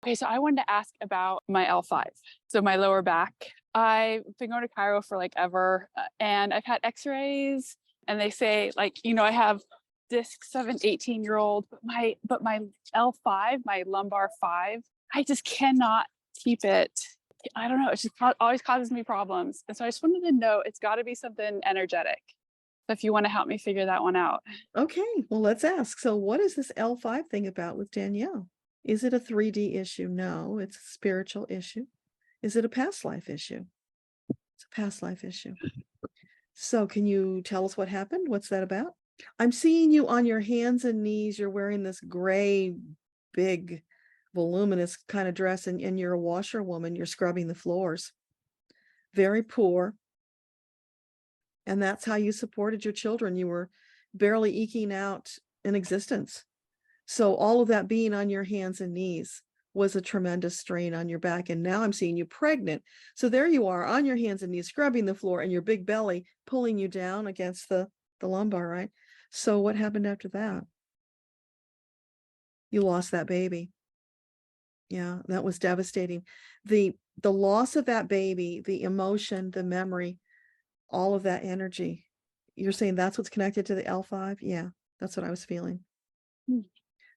Okay, so I wanted to ask about my L5. So my lower back. I've been going to Cairo for like ever, and I've had x-rays and they say like, I have discs of an 18-year-old, but my L5, my lumbar 5, I just cannot keep it. I don't know, it just always causes me problems. And so I just wanted to know, it's got to be something energetic. So if you want to help me figure that one out. Okay, well, let's ask. So what is this L5 thing about with Danielle? Is it a 3D issue? No, it's a spiritual issue. Is it a past life issue? It's a past life issue. So can you tell us what happened? What's that about? I'm seeing you on your hands and knees. You're wearing this gray, big, voluminous kind of dress, and you're a washerwoman. You're scrubbing the floors. Very poor. And that's how you supported your children. You were barely eking out an existence. So all of that being on your hands and knees was a tremendous strain on your back. And now I'm seeing you pregnant. So there you are on your hands and knees, scrubbing the floor, and your big belly pulling you down against the lumbar, right? So what happened after that? You lost that baby. Yeah, that was devastating. The loss of that baby, the emotion, the memory, all of that energy. You're saying that's what's connected to the L5? Yeah, that's what I was feeling. Hmm.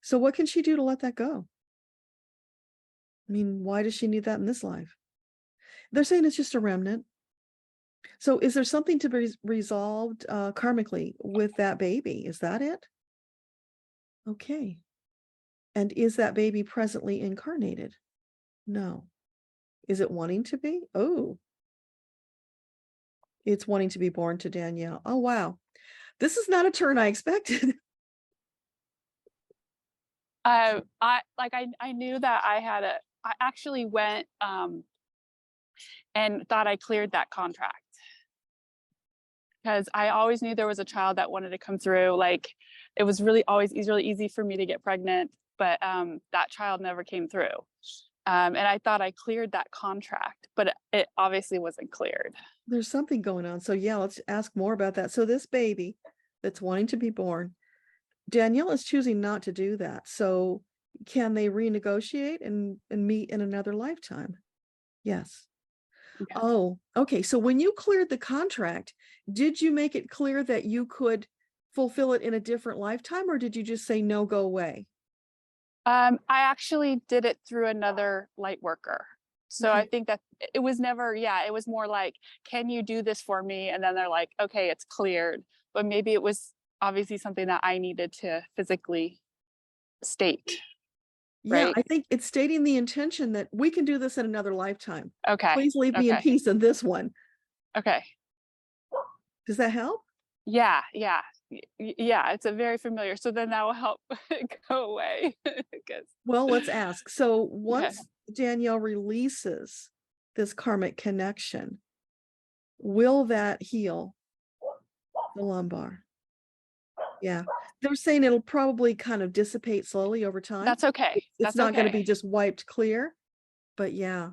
So what can she do to let that go? I mean, why does she need that in this life? They're saying it's just a remnant. So is there something to be resolved karmically with that baby? Is that it? Okay. And is that baby presently incarnated? No. Is it wanting to be? Oh, it's wanting to be born to Danielle. Oh, wow. This is not a turn I expected. I knew that I actually went and thought I cleared that contract because I always knew there was a child that wanted to come through. Like it was really easy for me to get pregnant, but that child never came through. And I thought I cleared that contract, but it obviously wasn't cleared. There's something going on. So yeah, let's ask more about that. So this baby that's wanting to be born, Danielle is choosing not to do that. So can they renegotiate and meet in another lifetime? Yes. Okay. Oh, okay. So when you cleared the contract, did you make it clear that you could fulfill it in a different lifetime, or did you just say no, go away? I actually did it through another light worker. So I Okay. think that it was never, yeah, it was more like, can you do this for me? And then they're like, okay, it's cleared. But maybe it was obviously something that I needed to physically state, Yeah, right? I think it's stating the intention that we can do this in another lifetime. Okay. Please leave me in Okay. peace in this one. Okay. Does that help? Yeah. Yeah. Yeah. It's a very familiar. So then that will help go away. Because, Well, let's ask. So okay. once Danielle releases this karmic connection, will that heal the lumbar? Yeah. They're saying it'll probably kind of dissipate slowly over time. That's okay. It's That's not going to be okay. just wiped clear, but yeah.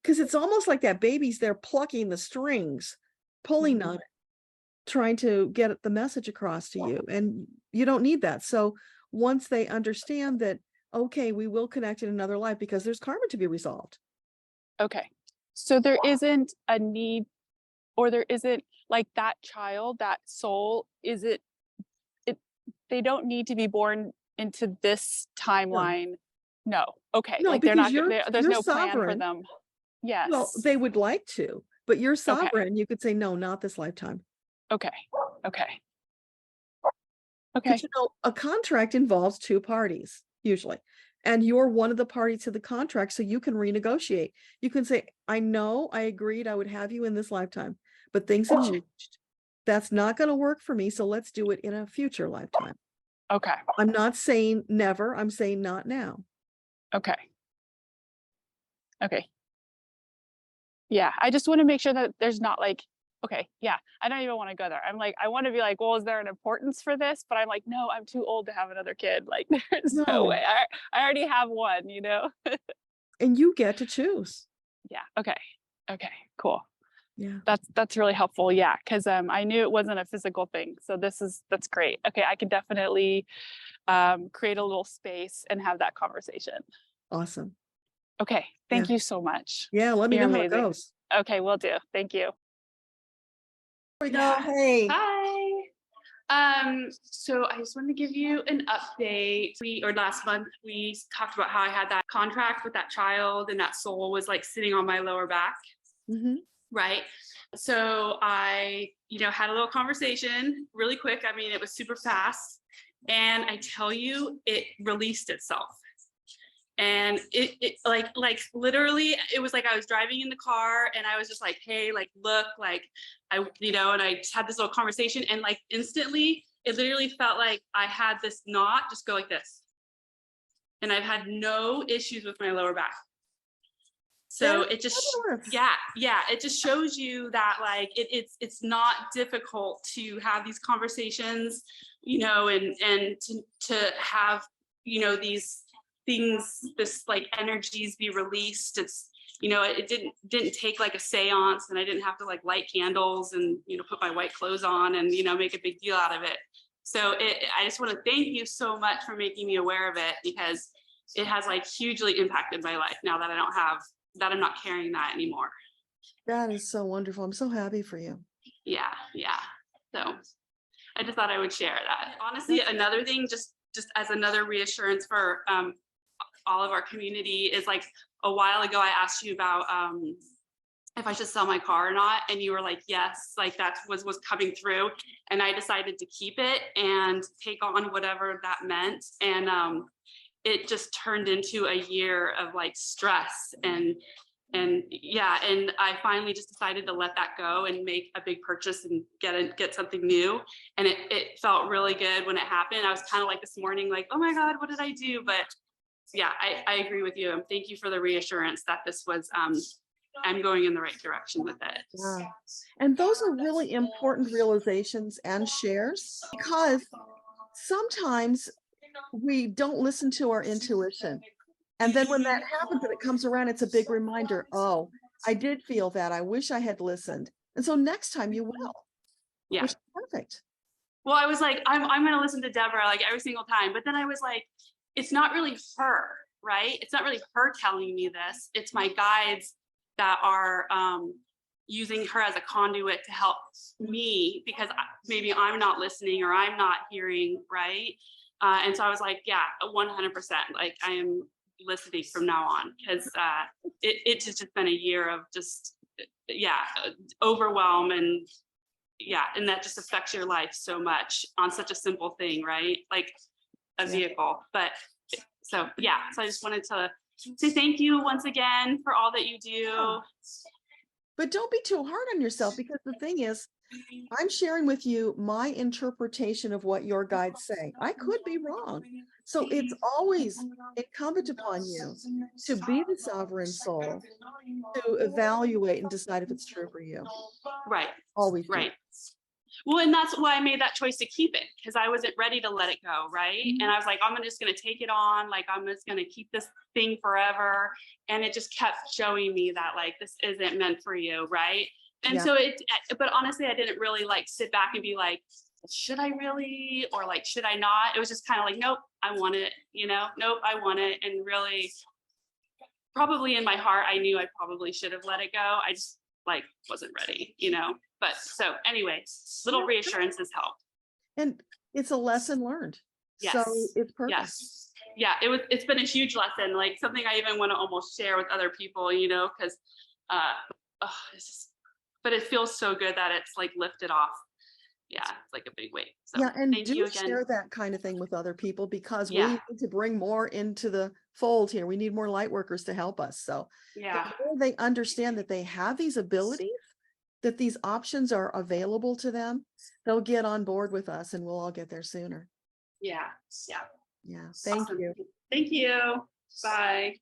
Because it's almost like that baby's there plucking the strings, pulling Mhm. on it, trying to get the message across to you. And you don't need that. So once they understand that, okay, we will connect in another life because there's karma to be resolved. Okay. So there isn't a need, or there isn't like that child, that soul, it they don't need to be born into this No, timeline. No. Okay. no, Like they're because not, there's you're no plan for sovereign. them. Well, Yes. they would like to, but you're Okay. sovereign. You could say, no, not this lifetime. Okay. Okay. Because Okay. a contract involves two parties usually, and you're one of the parties to the contract, so you can renegotiate. You can say, I know I agreed I would have you in this lifetime, but things have changed. That's not going to work for me, so let's do it in a future lifetime. Okay. I'm not saying never, I'm saying not now. Okay. Okay. Yeah. I just want to make sure that there's not like, okay, yeah, I don't even want to go there. I'm like, I want to be like, well, is there an importance for this? But I'm like, no, I'm too old to have another kid. Like, there's no No, way. I already have one, you know? and you get to choose. Yeah. Okay. Okay. Cool. Yeah. That's really helpful. Yeah. Cause I knew it wasn't a physical thing. So that's great. Okay. I can definitely create a little space and have that conversation. Awesome. Okay. Yeah. Thank you so much. Yeah, let me You're know how it amazing. goes. Okay, will do. Thank you. Here we go. Yeah. Hey. Hi. So I just wanted to give you an update. Last month we talked about how I had that contract with that child and that soul was like sitting on my lower back. Mhm. Right. So I, had a little conversation really quick. I mean, it was super fast. And I tell you, it released itself. And it like literally, it was like I was driving in the car and I was just like, hey, like, look, like and I just had this little conversation and like instantly, it literally felt like I had this knot just go like this. And I've had no issues with my lower back. So it just, it just shows you that like it's not difficult to have these conversations, and to have, these things, this like energies be released. It's, it didn't take like a seance and I didn't have to like light candles and, put my white clothes on and, make a big deal out of it. So I just want to thank you so much for making me aware of it because it has like hugely impacted my life now that I'm not carrying that anymore. That is so wonderful. I'm so happy for you. Yeah. So I just thought I would share that. Honestly, another thing, just as another reassurance for all of our community is like a while ago, I asked you about if I should sell my car or not. And you were like, yes, like that was coming through. And I decided to keep it and take on whatever that meant. And it just turned into a year of like stress and I finally just decided to let that go and make a big purchase and get something new. And it felt really good when it happened. I was kind of like this morning, like, oh my God, what did I do? But yeah, I agree with you. And thank you for the reassurance that this was, I'm going in the right direction with it. Yeah. And those are really important realizations and shares because sometimes we don't listen to our intuition. And then when that happens and it comes around, it's a big reminder. Oh, I did feel that. I wish I had listened. And so next time you will. Yeah. Which is perfect. Well, I was like, I'm going to listen to Deborah like every single time. But then I was like, it's not really her, right? It's not really her telling me this. It's my guides that are using her as a conduit to help me because maybe I'm not listening or I'm not hearing, right? And so I was like, yeah, 100%. Like I am listening from now on because it's just been a year of just, overwhelm and that just affects your life so much on such a simple thing, right? Like a vehicle. But so I just wanted to say thank you once again for all that you do. But don't be too hard on yourself because the thing is, I'm sharing with you my interpretation of what your guides say. I could be wrong. So it's always incumbent upon you to be the sovereign soul, to evaluate and decide if it's true for you. Right. Always. Right. Well, and that's why I made that choice to keep it because I wasn't ready to let it go. Right. And I was like, I'm just going to take it on. Like, I'm just going to keep this thing forever. And it just kept showing me that like, this isn't meant for you. Right. And so but honestly, I didn't really like sit back and be like, should I really, or like, should I not? It was just kind of like, nope, I want it, nope, I want it. And really probably in my heart, I knew I probably should have let it go. I just like wasn't ready, but so anyway, little reassurances help. And it's a lesson learned. Yes. So it's perfect. Yes. Yeah, it's been a huge lesson, like something I even want to almost share with other people, because but it feels so good that it's like lifted off. Yeah, it's like a big weight. So and thank you again. Share that kind of thing with other people because we need to bring more into the fold here. We need more light workers to help us. So the more they understand that they have these abilities, that these options are available to them, they'll get on board with us and we'll all get there sooner. Yeah. Thank you. Thank you. Bye.